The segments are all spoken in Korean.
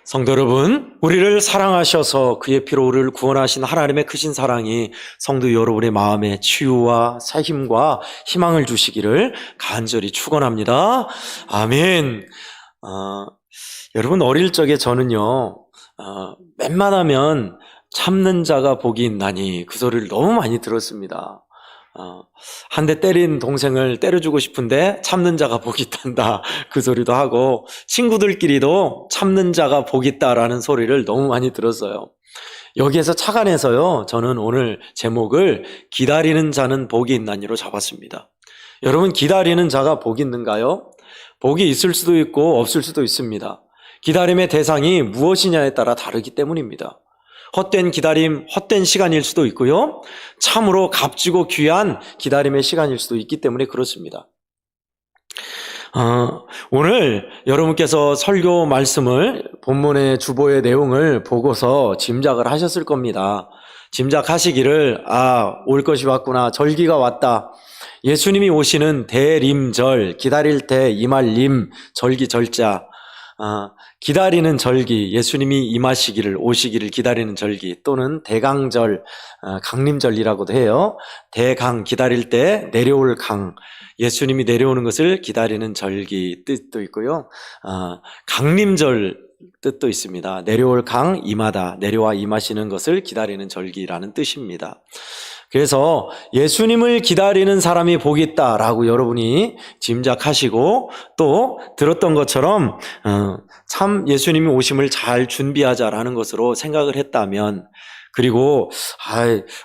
성도 여러분, 우리를 사랑하셔서 그의 피로 우리를 구원하신 하나님의 크신 사랑이 성도 여러분의 마음에 치유와 새 힘과 희망을 주시기를 간절히 축원합니다. 아멘. 여러분, 어릴 적에 저는요, 웬만하면 참는 자가 복이 있나니 그 소리를 너무 많이 들었습니다. 한 대 때린 동생을 때려주고 싶은데 참는 자가 복이 있단다, 그 소리도 하고, 친구들끼리도 참는 자가 복이 있다라는 소리를 너무 많이 들었어요. 여기에서 착안해서요, 저는 오늘 제목을 기다리는 자는 복이 있나니로 잡았습니다. 여러분, 기다리는 자가 복이 있는가요? 복이 있을 수도 있고 없을 수도 있습니다. 기다림의 대상이 무엇이냐에 따라 다르기 때문입니다. 헛된 기다림, 헛된 시간일 수도 있고요, 참으로 값지고 귀한 기다림의 시간일 수도 있기 때문에 그렇습니다. 오늘 여러분께서 설교 말씀을, 본문의 주보의 내용을 보고서 짐작을 하셨을 겁니다. 짐작하시기를, 올 것이 왔구나, 절기가 왔다, 예수님이 오시는 대림절, 기다릴 때 임할 절기 절자, 기다리는 절기, 예수님이 임하시기를, 오시기를 기다리는 절기, 또는 대강절, 강림절이라고도 해요. 대강, 기다릴 때 내려올 강, 예수님이 내려오는 것을 기다리는 절기 뜻도 있고요. 강림절 뜻도 있습니다. 내려올 강, 임하다, 내려와 임하시는 것을 기다리는 절기라는 뜻입니다. 그래서 예수님을 기다리는 사람이 복이 있다라고 여러분이 짐작하시고, 또 들었던 것처럼 참 예수님이 오심을 잘 준비하자라는 것으로 생각을 했다면, 그리고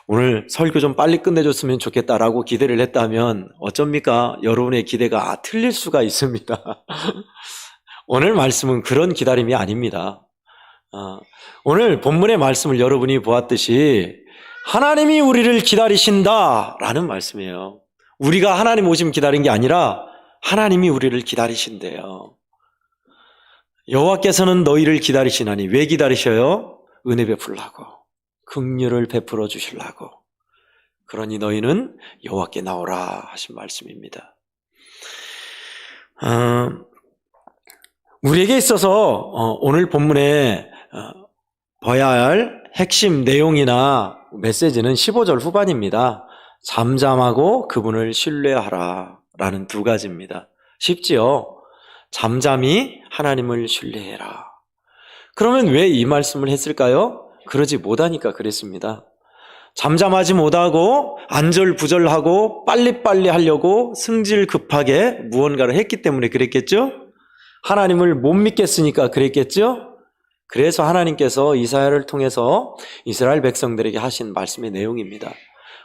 오늘 설교 좀 빨리 끝내줬으면 좋겠다라고 기대를 했다면 어쩝니까? 여러분의 기대가 틀릴 수가 있습니다. 오늘 말씀은 그런 기다림이 아닙니다. 오늘 본문의 말씀을 여러분이 보았듯이 하나님이 우리를 기다리신다라는 말씀이에요. 우리가 하나님 오심 기다린 게 아니라 하나님이 우리를 기다리신대요. 여호와께서는 너희를 기다리시나니, 왜 기다리셔요? 은혜 베풀라고, 긍휼을 베풀어 주시려고. 그러니 너희는 여호와께 나오라 하신 말씀입니다. 우리에게 있어서 오늘 본문에 봐야 할 핵심 내용이나 메시지는 15절 후반입니다. 잠잠하고 그분을 신뢰하라 라는 두 가지입니다. 쉽지요? 잠잠히 하나님을 신뢰해라. 그러면 왜 이 말씀을 했을까요? 그러지 못하니까 그랬습니다. 잠잠하지 못하고 안절부절하고 빨리빨리 하려고 승질 급하게 무언가를 했기 때문에 그랬겠죠? 하나님을 못 믿겠으니까 그랬겠죠? 그래서 하나님께서 이사야를 통해서 이스라엘 백성들에게 하신 말씀의 내용입니다.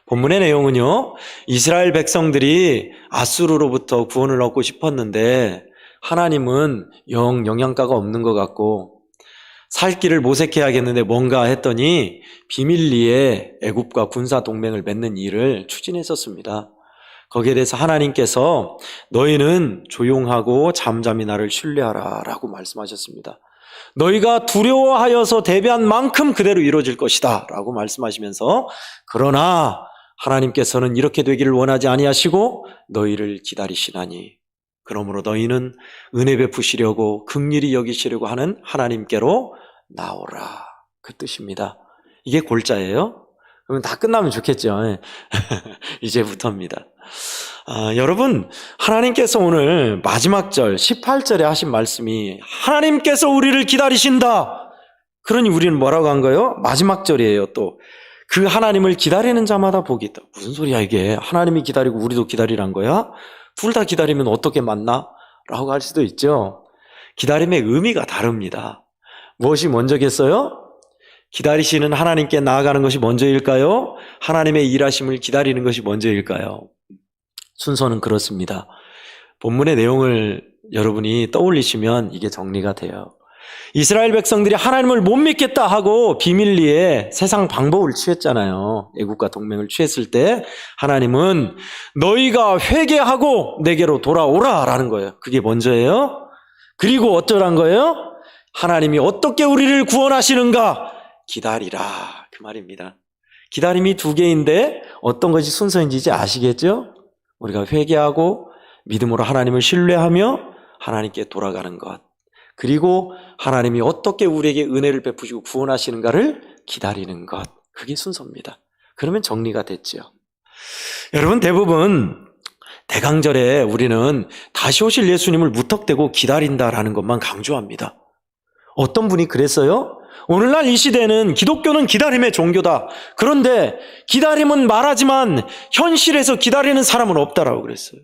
본문의 내용은요, 이스라엘 백성들이 아수르로부터 구원을 얻고 싶었는데 하나님은 영 영양가가 없는 것 같고 살 길을 모색해야겠는데 뭔가 했더니 비밀리에 애굽과 군사 동맹을 맺는 일을 추진했었습니다. 거기에 대해서 하나님께서 너희는 조용하고 잠잠히 나를 신뢰하라 라고 말씀하셨습니다. 너희가 두려워하여서 대비한 만큼 그대로 이루어질 것이다 라고 말씀하시면서, 그러나 하나님께서는 이렇게 되기를 원하지 아니하시고 너희를 기다리시나니, 그러므로 너희는 은혜 베푸시려고 긍휼히 여기시려고 하는 하나님께로 나오라, 그 뜻입니다. 이게 골자예요. 그러면 다 끝나면 좋겠죠. 이제부터입니다. 여러분, 하나님께서 오늘 마지막 절 18절에 하신 말씀이 하나님께서 우리를 기다리신다. 그러니 우리는 뭐라고 한 거예요? 마지막 절이에요. 또 그 하나님을 기다리는 자마다 복이 있다. 무슨 소리야 이게? 하나님이 기다리고 우리도 기다리란 거야? 둘 다 기다리면 어떻게 만나? 라고 할 수도 있죠. 기다림의 의미가 다릅니다. 무엇이 먼저겠어요? 기다리시는 하나님께 나아가는 것이 먼저일까요? 하나님의 일하심을 기다리는 것이 먼저일까요? 순서는 그렇습니다. 본문의 내용을 여러분이 떠올리시면 이게 정리가 돼요. 이스라엘 백성들이 하나님을 못 믿겠다 하고 비밀리에 세상 방법을 취했잖아요. 애국과 동맹을 취했을 때 하나님은 너희가 회개하고 내게로 돌아오라 라는 거예요. 그게 먼저예요. 그리고 어쩌란 거예요? 하나님이 어떻게 우리를 구원하시는가 기다리라, 그 말입니다. 기다림이 두 개인데 어떤 것이 순서인지 이제 아시겠죠? 우리가 회개하고 믿음으로 하나님을 신뢰하며 하나님께 돌아가는 것, 그리고 하나님이 어떻게 우리에게 은혜를 베푸시고 구원하시는가를 기다리는 것. 그게 순서입니다. 그러면 정리가 됐죠. 여러분, 대부분 대강절에 우리는 다시 오실 예수님을 무턱대고 기다린다라는 것만 강조합니다. 어떤 분이 그랬어요? 오늘날 이 시대는 기독교는 기다림의 종교다. 그런데 기다림은 말하지만 현실에서 기다리는 사람은 없다라고 그랬어요.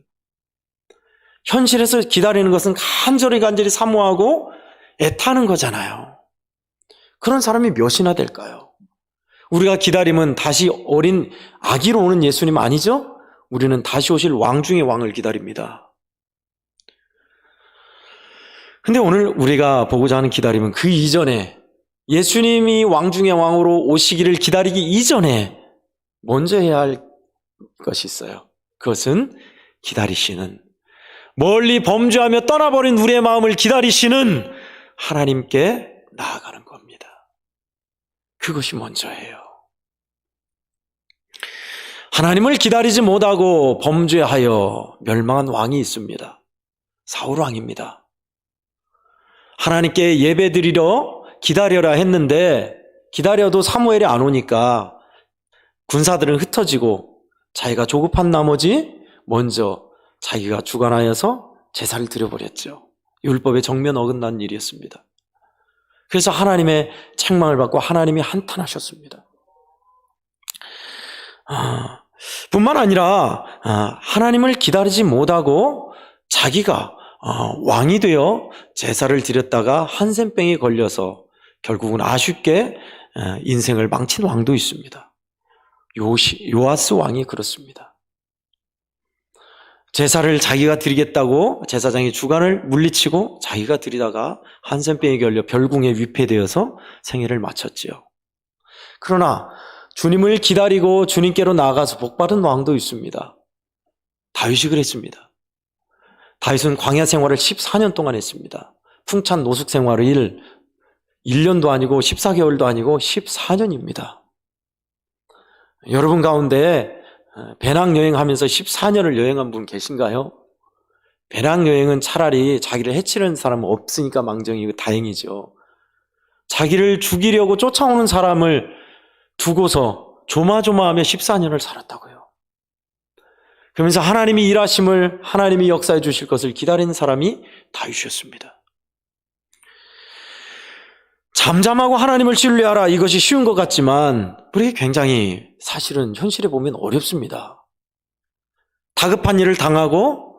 현실에서 기다리는 것은 간절히 사모하고 애타는 거잖아요. 그런 사람이 몇이나 될까요? 우리가 기다림은 다시 어린 아기로 오는 예수님 아니죠? 우리는 다시 오실 왕 중의 왕을 기다립니다. 근데 오늘 우리가 보고자 하는 기다림은 그 이전에 예수님이 왕 중의 왕으로 오시기를 기다리기 이전에 먼저 해야 할 것이 있어요. 그것은 기다리시는, 멀리 범죄하며 떠나버린 우리의 마음을 기다리시는 하나님께 나아가는 겁니다. 그것이 먼저예요. 하나님을 기다리지 못하고 범죄하여 멸망한 왕이 있습니다. 사울 왕입니다. 하나님께 예배드리러 기다려라 했는데 기다려도 사무엘이 안 오니까 군사들은 흩어지고 자기가 조급한 나머지 먼저 자기가 주관하여서 제사를 드려버렸죠. 율법에 정면 어긋난 일이었습니다. 그래서 하나님의 책망을 받고 하나님이 한탄하셨습니다. 뿐만 아니라 하나님을 기다리지 못하고 자기가 왕이 되어 제사를 드렸다가 한센병에 걸려서 결국은 아쉽게 인생을 망친 왕도 있습니다. 요아스 왕이 그렇습니다. 제사를 자기가 드리겠다고 제사장이 주관을 물리치고 자기가 드리다가 한센병에 걸려 별궁에 위폐되어서 생애를 마쳤지요. 그러나 주님을 기다리고 주님께로 나아가서 복받은 왕도 있습니다. 다윗이 그랬습니다. 다윗은 광야 생활을 14년 동안 했습니다. 풍찬 노숙 생활을 1년도 아니고 14개월도 아니고 14년입니다. 여러분 가운데 배낭여행하면서 14년을 여행한 분 계신가요? 배낭여행은 차라리 자기를 해치는 사람은 없으니까 망정이고 다행이죠. 자기를 죽이려고 쫓아오는 사람을 두고서 조마조마하며 14년을 살았다고요. 그러면서 하나님이 일하심을, 하나님이 역사해 주실 것을 기다리는 사람이 다윗이었습니다. 잠잠하고 하나님을 신뢰하라, 이것이 쉬운 것 같지만 우리가 굉장히 사실은 현실에 보면 어렵습니다. 다급한 일을 당하고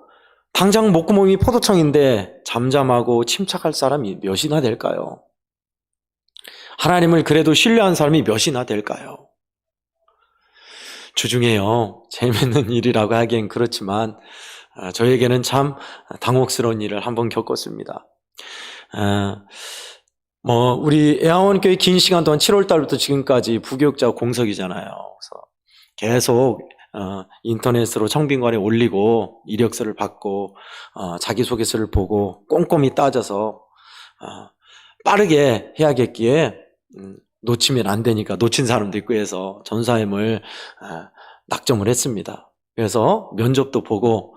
당장 목구멍이 포도청인데 잠잠하고 침착할 사람이 몇이나 될까요? 하나님을 그래도 신뢰한 사람이 몇이나 될까요? 주중에요, 재밌는 일이라고 하기엔 그렇지만 저에게는 참 당혹스러운 일을 한번 겪었습니다. 우리 애아원교회 긴 시간 동안 7월 달부터 지금까지 부교육자 공석이잖아요. 그래서 계속 인터넷으로 청빈관에 올리고 이력서를 받고 자기소개서를 보고 꼼꼼히 따져서 빠르게 해야겠기에 놓치면 안 되니까 놓친 사람도 있고 해서 전사임을 낙점을 했습니다. 그래서 면접도 보고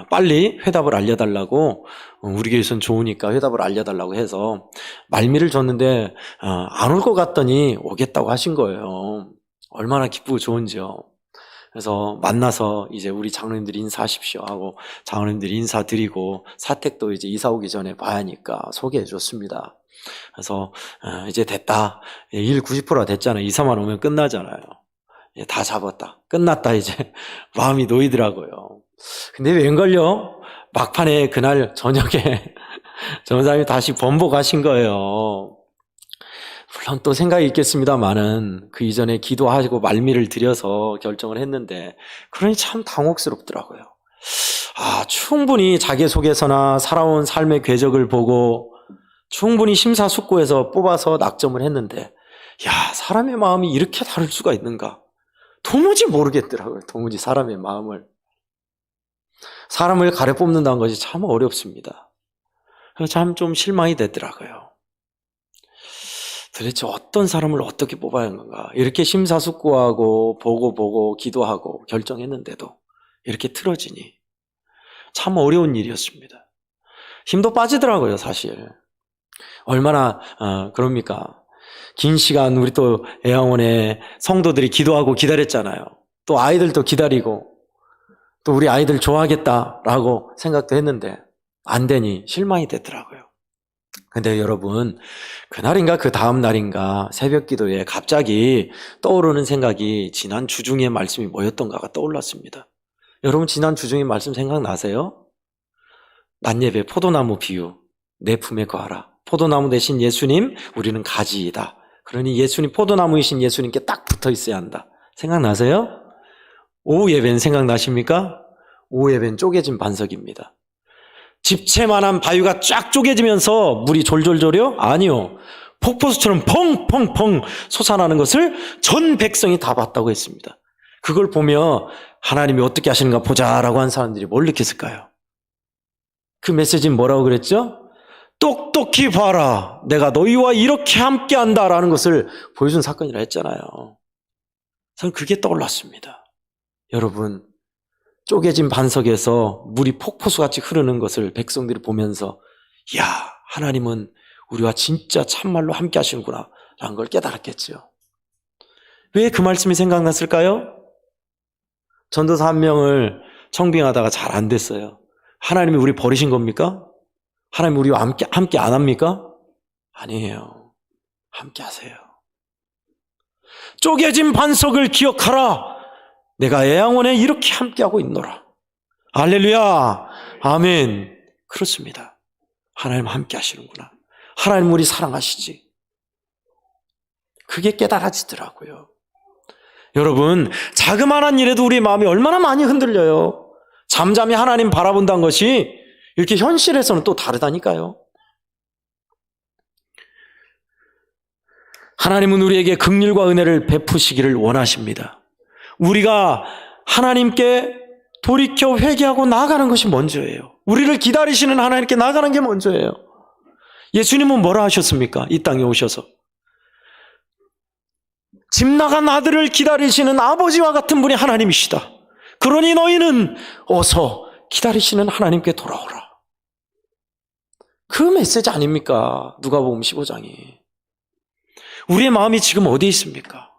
빨리 회답을 알려달라고, 우리 교회에서는 좋으니까 회답을 알려달라고 해서 말미를 줬는데 안 올 것 같더니 오겠다고 하신 거예요. 얼마나 기쁘고 좋은지요. 그래서 만나서 이제 우리 장로님들이 인사하십시오 하고 장로님들이 인사드리고 사택도 이제 이사 오기 전에 봐야 하니까 소개해 줬습니다. 그래서 이제 됐다. 일 90%가 됐잖아요. 이사만 오면 끝나잖아요. 다 잡았다. 끝났다 이제 마음이 놓이더라고요. 근데 웬걸요? 막판에 그날 저녁에 전사님이 다시 번복하신 거예요. 물론 또 생각이 있겠습니다만은 그 이전에 기도하시고 말미를 드려서 결정을 했는데, 그러니 참 당혹스럽더라고요. 충분히 자기소개서나 살아온 삶의 궤적을 보고 충분히 심사숙고해서 뽑아서 낙점을 했는데, 사람의 마음이 이렇게 다를 수가 있는가? 도무지 모르겠더라고요. 도무지 사람의 마음을. 사람을 가려 뽑는다는 것이 참 어렵습니다. 참 좀 실망이 되더라고요. 도대체 어떤 사람을 어떻게 뽑아야 하는 건가? 이렇게 심사숙고하고 보고 기도하고 결정했는데도 이렇게 틀어지니 참 어려운 일이었습니다. 힘도 빠지더라고요, 사실. 얼마나 그럽니까? 긴 시간 우리 또 애양원에 성도들이 기도하고 기다렸잖아요. 또 아이들도 기다리고 또 우리 아이들 좋아하겠다라고 생각도 했는데 안 되니 실망이 되더라고요. 근데 여러분, 그날인가 그 다음 날인가 새벽 기도에 갑자기 떠오르는 생각이 지난 주중의 말씀이 뭐였던가가 떠올랐습니다. 여러분, 지난 주중의 말씀 생각나세요? 낮예배 포도나무 비유, 내 품에 거하라. 포도나무 대신 예수님, 우리는 가지이다. 그러니 예수님, 포도나무이신 예수님께 딱 붙어 있어야 한다. 생각나세요? 오후 예배는 생각나십니까? 오후 예배는 쪼개진 반석입니다. 집채만한 바위가 쫙 쪼개지면서 물이 졸졸졸이요? 아니요. 폭포수처럼 펑펑펑 솟아나는 것을 전 백성이 다 봤다고 했습니다. 그걸 보며 하나님이 어떻게 하시는가 보자라고 한 사람들이 뭘 느꼈을까요? 그 메시지는 뭐라고 그랬죠? 똑똑히 봐라. 내가 너희와 이렇게 함께한다라는 것을 보여준 사건이라 했잖아요. 저는 그게 떠올랐습니다. 여러분, 쪼개진 반석에서 물이 폭포수같이 흐르는 것을 백성들이 보면서 이야, 하나님은 우리와 진짜 참말로 함께 하시는구나 라는 걸 깨달았겠죠. 왜 그 말씀이 생각났을까요? 전도사 한 명을 청빙하다가 잘 안 됐어요. 하나님이 우리 버리신 겁니까? 하나님 우리와 함께 안 합니까? 아니에요. 함께 하세요. 쪼개진 반석을 기억하라. 내가 애양원에 이렇게 함께하고 있노라. 할렐루야. 아멘. 그렇습니다. 하나님 함께 하시는구나. 하나님 우리 사랑하시지. 그게 깨달아지더라고요. 여러분, 자그마한 일에도 우리 마음이 얼마나 많이 흔들려요. 잠잠히 하나님 바라본다는 것이 이렇게 현실에서는 또 다르다니까요. 하나님은 우리에게 긍휼과 은혜를 베푸시기를 원하십니다. 우리가 하나님께 돌이켜 회개하고 나아가는 것이 먼저예요. 우리를 기다리시는 하나님께 나아가는 게 먼저예요. 예수님은 뭐라 하셨습니까? 이 땅에 오셔서 집 나간 아들을 기다리시는 아버지와 같은 분이 하나님이시다. 그러니 너희는 어서 기다리시는 하나님께 돌아오라. 그 메시지 아닙니까? 누가복음 15장이. 우리의 마음이 지금 어디에 있습니까?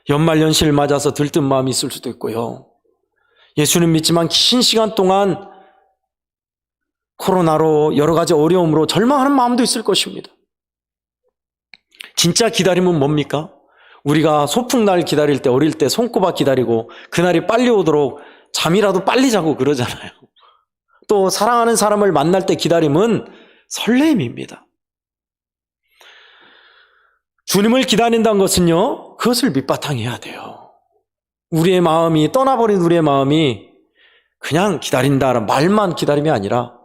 연말연시를 맞아서 들뜬 마음이 있을 수도 있고요. 예수는 믿지만 긴 시간 동안 코로나로 여러 가지 어려움으로 절망하는 마음도 있을 것입니다. 진짜 기다림은 뭡니까? 우리가 소풍날 기다릴 때 어릴 때 손꼽아 기다리고 그날이 빨리 오도록 잠이라도 빨리 자고 그러잖아요. 또 사랑하는 사람을 만날 때 기다림은 설렘입니다. 주님을 기다린다는 것은요, 그것을 밑바탕에 해야 돼요. 우리의 마음이, 떠나버린 우리의 마음이 그냥 기다린다라는 말만 기다림이 아니라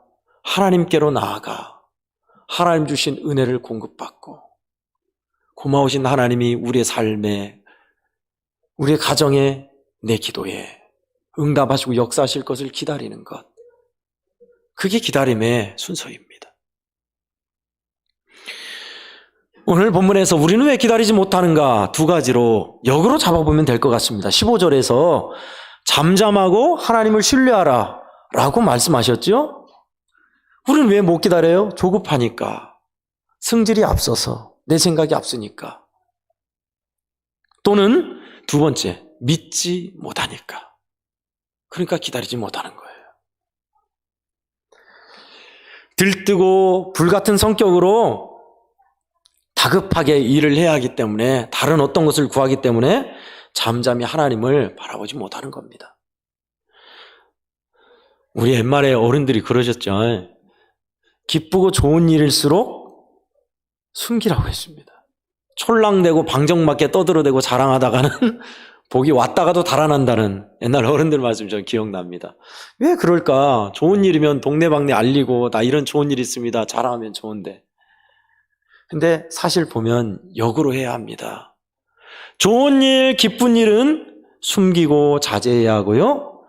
하나님께로 나아가 하나님 주신 은혜를 공급받고 고마우신 하나님이 우리의 삶에, 우리의 가정에, 내 기도에 응답하시고 역사하실 것을 기다리는 것. 그게 기다림의 순서입니다. 오늘 본문에서 우리는 왜 기다리지 못하는가 두 가지로 역으로 잡아보면 될 것 같습니다. 15절에서 잠잠하고 하나님을 신뢰하라 라고 말씀하셨죠? 우리는 왜 못 기다려요? 조급하니까, 승질이 앞서서, 내 생각이 앞서니까, 또는 두 번째, 믿지 못하니까. 그러니까 기다리지 못하는 거예요. 들뜨고 불같은 성격으로 다급하게 일을 해야 하기 때문에, 다른 어떤 것을 구하기 때문에 잠잠히 하나님을 바라보지 못하는 겁니다. 우리 옛말에 어른들이 그러셨죠. 기쁘고 좋은 일일수록 숨기라고 했습니다. 촐랑대고 방정맞게 떠들어대고 자랑하다가는 복이 왔다가도 달아난다는 옛날 어른들 말씀 전 기억납니다. 왜 그럴까? 좋은 일이면 동네방네 알리고 나 이런 좋은 일 있습니다. 자랑하면 좋은데. 근데 사실 보면 역으로 해야 합니다. 좋은 일, 기쁜 일은 숨기고 자제해야 하고요.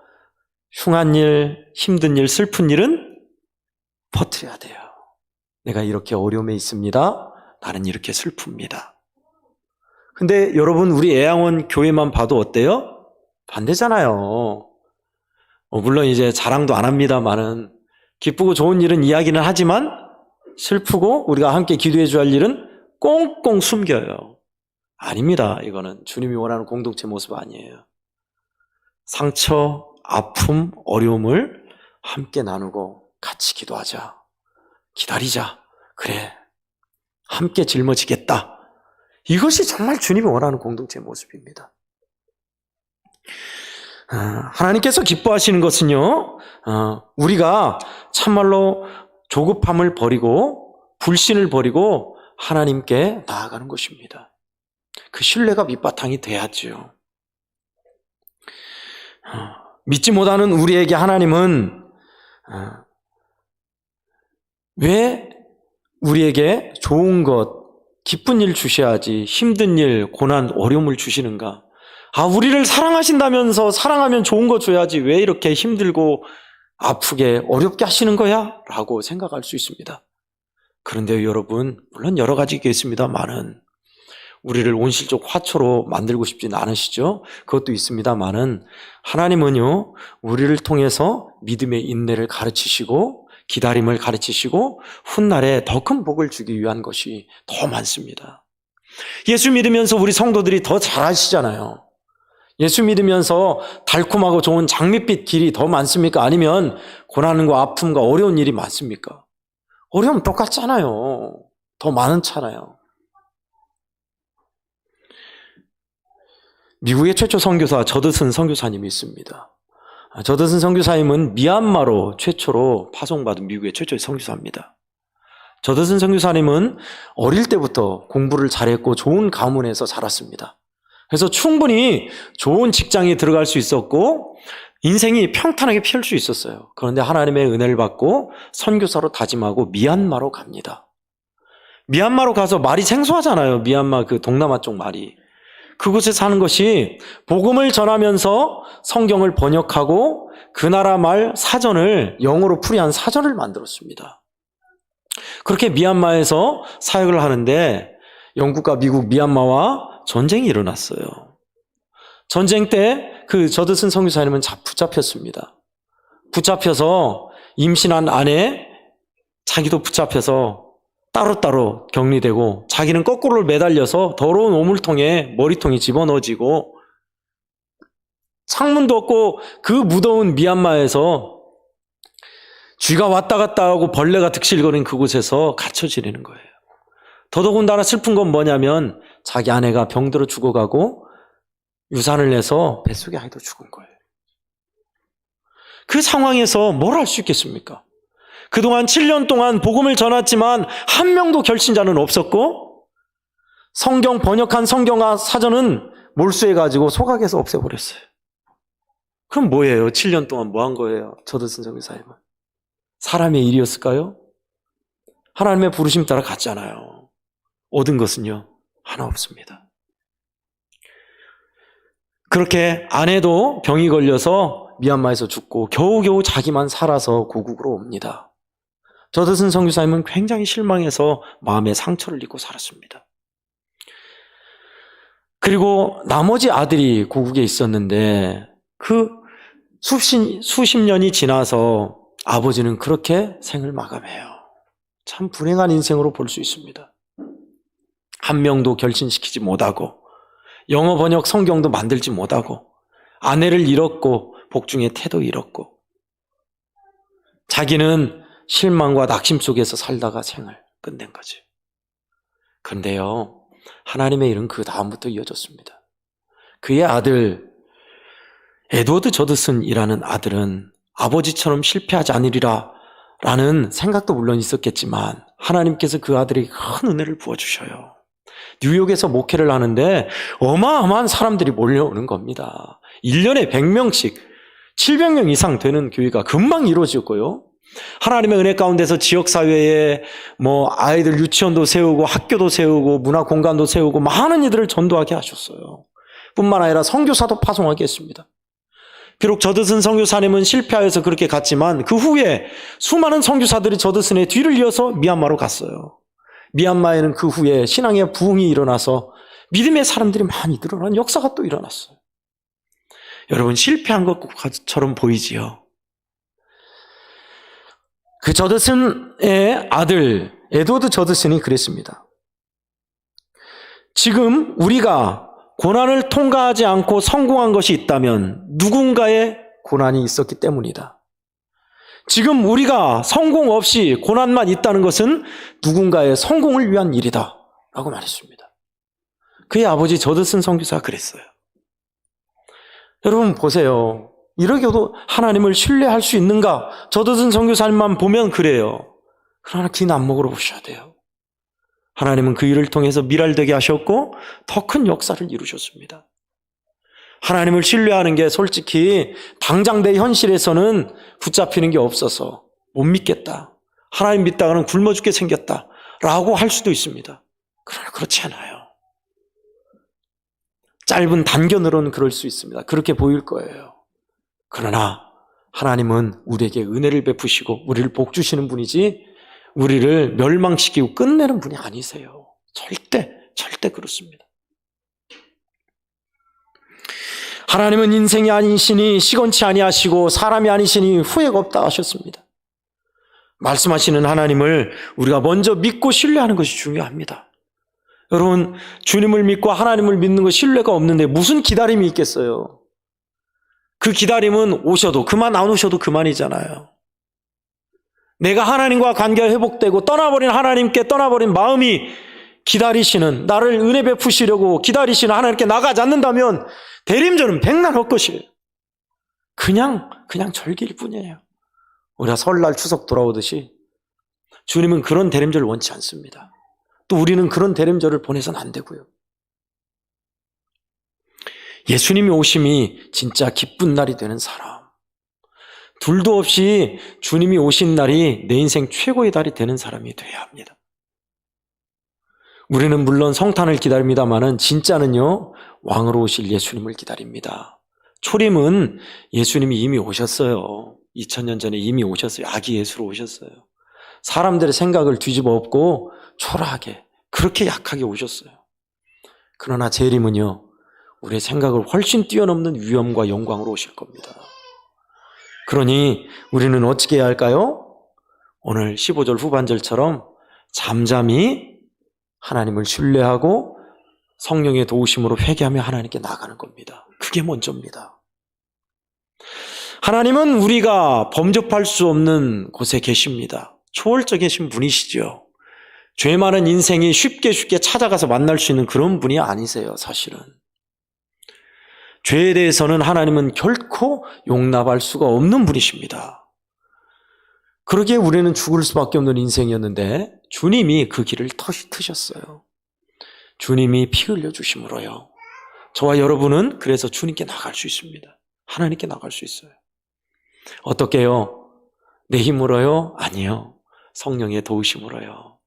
흉한 일, 힘든 일, 슬픈 일은 퍼뜨려야 돼요. 내가 이렇게 어려움에 있습니다. 나는 이렇게 슬픕니다. 근데 여러분, 우리 애양원 교회만 봐도 어때요? 반대잖아요. 물론 이제 자랑도 안 합니다만은 기쁘고 좋은 일은 이야기는 하지만 슬프고 우리가 함께 기도해 줘야 할 일은 꽁꽁 숨겨요. 아닙니다. 이거는 주님이 원하는 공동체 모습 아니에요. 상처, 아픔, 어려움을 함께 나누고 같이 기도하자. 기다리자. 그래. 함께 짊어지겠다. 이것이 정말 주님이 원하는 공동체 모습입니다. 하나님께서 기뻐하시는 것은요, 우리가 참말로 조급함을 버리고 불신을 버리고 하나님께 나아가는 것입니다. 그 신뢰가 밑바탕이 돼야지요. 믿지 못하는 우리에게 하나님은 왜 우리에게 좋은 것, 기쁜 일 주셔야지 힘든 일, 고난, 어려움을 주시는가? 우리를 사랑하신다면서 사랑하면 좋은 거 줘야지 왜 이렇게 힘들고 아프게 어렵게 하시는 거야? 라고 생각할 수 있습니다. 그런데 여러분, 물론 여러 가지 있겠습니다만은 우리를 온실적 화초로 만들고 싶진 않으시죠? 그것도 있습니다만은 하나님은요, 우리를 통해서 믿음의 인내를 가르치시고 기다림을 가르치시고 훗날에 더 큰 복을 주기 위한 것이 더 많습니다. 예수 믿으면서 우리 성도들이 더 잘하시잖아요. 예수 믿으면서 달콤하고 좋은 장밋빛 길이 더 많습니까? 아니면 고난과 아픔과 어려운 일이 많습니까? 어려움 똑같잖아요. 더 많은 차나요. 미국의 최초 선교사 저드슨 선교사님이 있습니다. 저드슨 선교사님은 미얀마로 최초로 파송받은 미국의 최초의 선교사입니다. 저드슨 선교사님은 어릴 때부터 공부를 잘했고 좋은 가문에서 자랐습니다. 그래서 충분히 좋은 직장에 들어갈 수 있었고 인생이 평탄하게 피울 수 있었어요. 그런데 하나님의 은혜를 받고 선교사로 다짐하고 미얀마로 갑니다. 미얀마로 가서 말이 생소하잖아요. 미얀마 그 동남아 쪽 말이. 그곳에 사는 것이 복음을 전하면서 성경을 번역하고 그 나라 말 사전을 영어로 풀이한 사전을 만들었습니다. 그렇게 미얀마에서 사역을 하는데 영국과 미국, 미얀마와 전쟁이 일어났어요. 전쟁 때 그 저드슨 선교사님은 붙잡혔습니다. 붙잡혀서 임신한 아내, 자기도 붙잡혀서 따로따로 격리되고 자기는 거꾸로 매달려서 더러운 오물통에 머리통이 집어넣어지고 창문도 없고 그 무더운 미얀마에서 쥐가 왔다 갔다 하고 벌레가 득실거리는 그곳에서 갇혀 지내는 거예요. 더더군다나 슬픈 건 뭐냐면 자기 아내가 병들어 죽어가고 유산을 내서 뱃속에 아이도 죽은 거예요. 그 상황에서 뭘 할 수 있겠습니까? 그동안 7년 동안 복음을 전했지만 한 명도 결신자는 없었고 성경 번역한 성경화 사전은 몰수해가지고 소각해서 없애버렸어요. 그럼 뭐예요? 7년 동안 뭐 한 거예요? 저드슨 선교사님은. 사람의 일이었을까요? 하나님의 부르심 따라 갔잖아요. 얻은 것은요? 하나 없습니다. 그렇게 아내도 병이 걸려서 미얀마에서 죽고 겨우겨우 자기만 살아서 고국으로 옵니다. 저드슨 선교사님은 굉장히 실망해서 마음의 상처를 입고 살았습니다. 그리고 나머지 아들이 고국에 있었는데 그 수십 년이 지나서 아버지는 그렇게 생을 마감해요. 참 불행한 인생으로 볼 수 있습니다. 한 명도 결신시키지 못하고 영어 번역 성경도 만들지 못하고 아내를 잃었고 복중의 태도 잃었고 자기는 실망과 낙심 속에서 살다가 생을 끝낸 거지. 그런데요, 하나님의 일은 그 다음부터 이어졌습니다. 그의 아들 에드워드 저드슨이라는 아들은 아버지처럼 실패하지 않으리라 라는 생각도 물론 있었겠지만 하나님께서 그 아들에게 큰 은혜를 부어주셔요. 뉴욕에서 목회를 하는데 어마어마한 사람들이 몰려오는 겁니다. 1년에 100명씩 700명 이상 되는 교회가 금방 이루어졌고요. 하나님의 은혜 가운데서 지역사회에 아이들 유치원도 세우고 학교도 세우고 문화공간도 세우고 많은 이들을 전도하게 하셨어요. 뿐만 아니라 선교사도 파송하게 했습니다. 비록 저드슨 선교사님은 실패하여서 그렇게 갔지만 그 후에 수많은 선교사들이 저드슨의 뒤를 이어서 미얀마로 갔어요. 미얀마에는 그 후에 신앙의 부흥이 일어나서 믿음의 사람들이 많이 늘어난 역사가 또 일어났어요. 여러분, 실패한 것처럼 보이지요. 그 저드슨의 아들 에드워드 저드슨이 그랬습니다. 지금 우리가 고난을 통과하지 않고 성공한 것이 있다면 누군가의 고난이 있었기 때문이다. 지금 우리가 성공 없이 고난만 있다는 것은 누군가의 성공을 위한 일이다 라고 말했습니다. 그의 아버지 저드슨 선교사가 그랬어요. 여러분 보세요. 이러게도 하나님을 신뢰할 수 있는가? 저드슨 선교사님만 보면 그래요. 그러나 긴 안목으로 보셔야 돼요. 하나님은 그 일을 통해서 미랄되게 하셨고 더 큰 역사를 이루셨습니다. 하나님을 신뢰하는 게 솔직히 당장 내 현실에서는 붙잡히는 게 없어서 못 믿겠다. 하나님 믿다가는 굶어 죽게 생겼다 라고 할 수도 있습니다. 그러나 그렇지 않아요. 짧은 단견으로는 그럴 수 있습니다. 그렇게 보일 거예요. 그러나 하나님은 우리에게 은혜를 베푸시고 우리를 복 주시는 분이지 우리를 멸망시키고 끝내는 분이 아니세요. 절대 그렇습니다. 하나님은 인생이 아니시니 시건치 아니하시고 사람이 아니시니 후회가 없다 하셨습니다. 말씀하시는 하나님을 우리가 먼저 믿고 신뢰하는 것이 중요합니다. 여러분, 주님을 믿고 하나님을 믿는 거 신뢰가 없는데 무슨 기다림이 있겠어요? 그 기다림은 오셔도 그만 안 오셔도 그만이잖아요. 내가 하나님과 관계가 회복되고 떠나버린 하나님께 떠나버린 마음이 기다리시는, 나를 은혜 베푸시려고 기다리시는 하나님께 나가지 않는다면 대림절은 백날 헛것이에요. 그냥 절기일 뿐이에요. 우리가 설날 추석 돌아오듯이 주님은 그런 대림절을 원치 않습니다. 또 우리는 그런 대림절을 보내서는 안 되고요. 예수님이 오심이 진짜 기쁜 날이 되는 사람, 둘도 없이 주님이 오신 날이 내 인생 최고의 달이 되는 사람이 돼야 합니다. 우리는 물론 성탄을 기다립니다마는 진짜는요, 왕으로 오실 예수님을 기다립니다. 초림은 예수님이 이미 오셨어요. 2000년 전에 이미 오셨어요. 아기 예수로 오셨어요. 사람들의 생각을 뒤집어 엎고 초라하게, 그렇게 약하게 오셨어요. 그러나 재림은요, 우리의 생각을 훨씬 뛰어넘는 위엄과 영광으로 오실 겁니다. 그러니 우리는 어떻게 해야 할까요? 오늘 15절 후반절처럼 잠잠히 하나님을 신뢰하고 성령의 도우심으로 회개하며 하나님께 나가는 겁니다. 그게 먼저입니다. 하나님은 우리가 범접할 수 없는 곳에 계십니다. 초월적이신 분이시죠. 죄 많은 인생이 쉽게 찾아가서 만날 수 있는 그런 분이 아니세요, 사실은. 죄에 대해서는 하나님은 결코 용납할 수가 없는 분이십니다. 그러기에 우리는 죽을 수밖에 없는 인생이었는데 주님이 그 길을 트셨어요. 주님이 피 흘려 주심으로요. 저와 여러분은 그래서 주님께 나갈 수 있습니다. 하나님께 나갈 수 있어요. 어떻게요? 내 힘으로요? 아니요. 성령의 도우심으로요.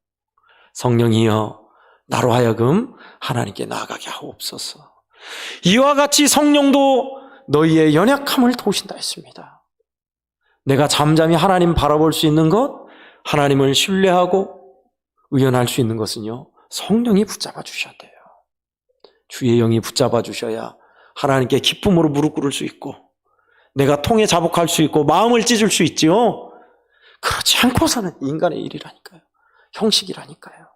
성령이여 나로 하여금 하나님께 나아가게 하옵소서. 이와 같이 성령도 너희의 연약함을 도우신다 했습니다. 내가 잠잠히 하나님 바라볼 수 있는 것, 하나님을 신뢰하고 의연할 수 있는 것은요, 성령이 붙잡아 주셔야 돼요. 주의 영이 붙잡아 주셔야 하나님께 기쁨으로 무릎 꿇을 수 있고 내가 통에 자복할 수 있고 마음을 찢을 수 있지요. 그렇지 않고서는 인간의 일이라니까요. 형식이라니까요.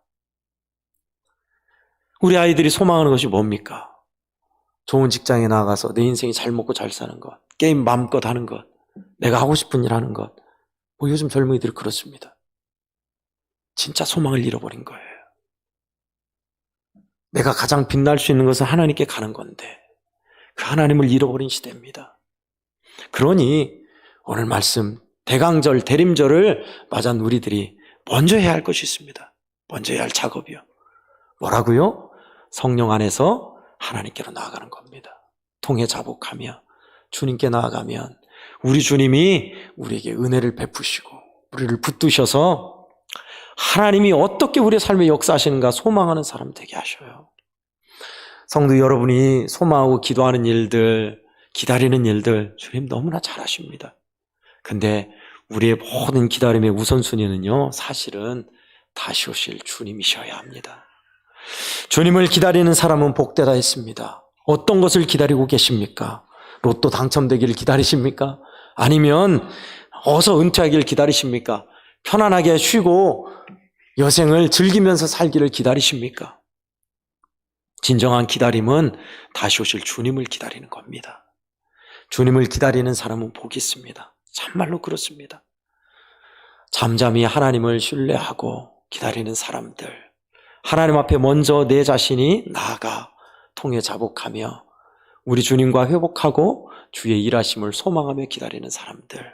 우리 아이들이 소망하는 것이 뭡니까? 좋은 직장에 나가서 내 인생이 잘 먹고 잘 사는 것, 게임 마음껏 하는 것, 내가 하고 싶은 일 하는 것. 요즘 젊은이들이 그렇습니다. 진짜 소망을 잃어버린 거예요. 내가 가장 빛날 수 있는 것은 하나님께 가는 건데 그 하나님을 잃어버린 시대입니다. 그러니 오늘 말씀 대강절, 대림절을 맞은 우리들이 먼저 해야 할 것이 있습니다. 먼저 해야 할 작업이요. 뭐라고요? 성령 안에서 하나님께로 나아가는 겁니다. 통해 자복하며 주님께 나아가면 우리 주님이 우리에게 은혜를 베푸시고 우리를 붙드셔서 하나님이 어떻게 우리의 삶에 역사하시는가 소망하는 사람 되게 하셔요. 성도 여러분이 소망하고 기도하는 일들, 기다리는 일들 주님 너무나 잘하십니다. 근데 우리의 모든 기다림의 우선순위는요, 사실은 다시 오실 주님이셔야 합니다. 주님을 기다리는 사람은 복되다 했습니다. 어떤 것을 기다리고 계십니까? 로또 당첨되기를 기다리십니까? 아니면 어서 은퇴하기를 기다리십니까? 편안하게 쉬고 여생을 즐기면서 살기를 기다리십니까? 진정한 기다림은 다시 오실 주님을 기다리는 겁니다. 주님을 기다리는 사람은 복이 있습니다. 참말로 그렇습니다. 잠잠히 하나님을 신뢰하고 기다리는 사람들, 하나님 앞에 먼저 내 자신이 나아가 통해 자복하며 우리 주님과 회복하고 주의 일하심을 소망하며 기다리는 사람들,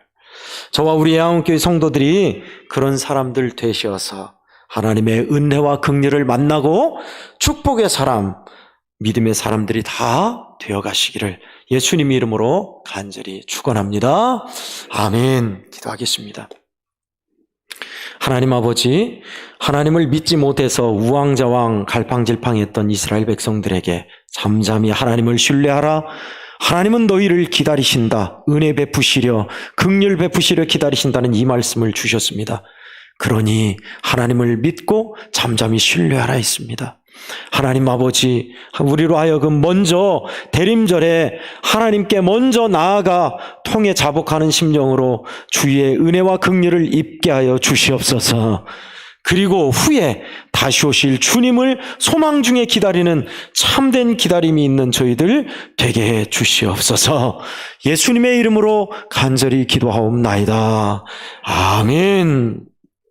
저와 우리 애한교회 성도들이 그런 사람들 되셔서 하나님의 은혜와 긍휼을 만나고 축복의 사람, 믿음의 사람들이 다 되어가시기를 예수님 이름으로 간절히 축원합니다. 아멘. 기도하겠습니다. 하나님 아버지, 하나님을 믿지 못해서 우왕좌왕 갈팡질팡했던 이스라엘 백성들에게 잠잠히 하나님을 신뢰하라. 하나님은 너희를 기다리신다. 은혜 베푸시려, 긍휼 베푸시려 기다리신다는 이 말씀을 주셨습니다. 그러니 하나님을 믿고 잠잠히 신뢰하라 했습니다. 하나님 아버지, 우리로 하여금 먼저 대림절에 하나님께 먼저 나아가 통해 자복하는 심령으로 주의 은혜와 긍휼을 입게 하여 주시옵소서. 그리고 후에 다시 오실 주님을 소망 중에 기다리는 참된 기다림이 있는 저희들 되게 해 주시옵소서. 예수님의 이름으로 간절히 기도하옵나이다. 아멘.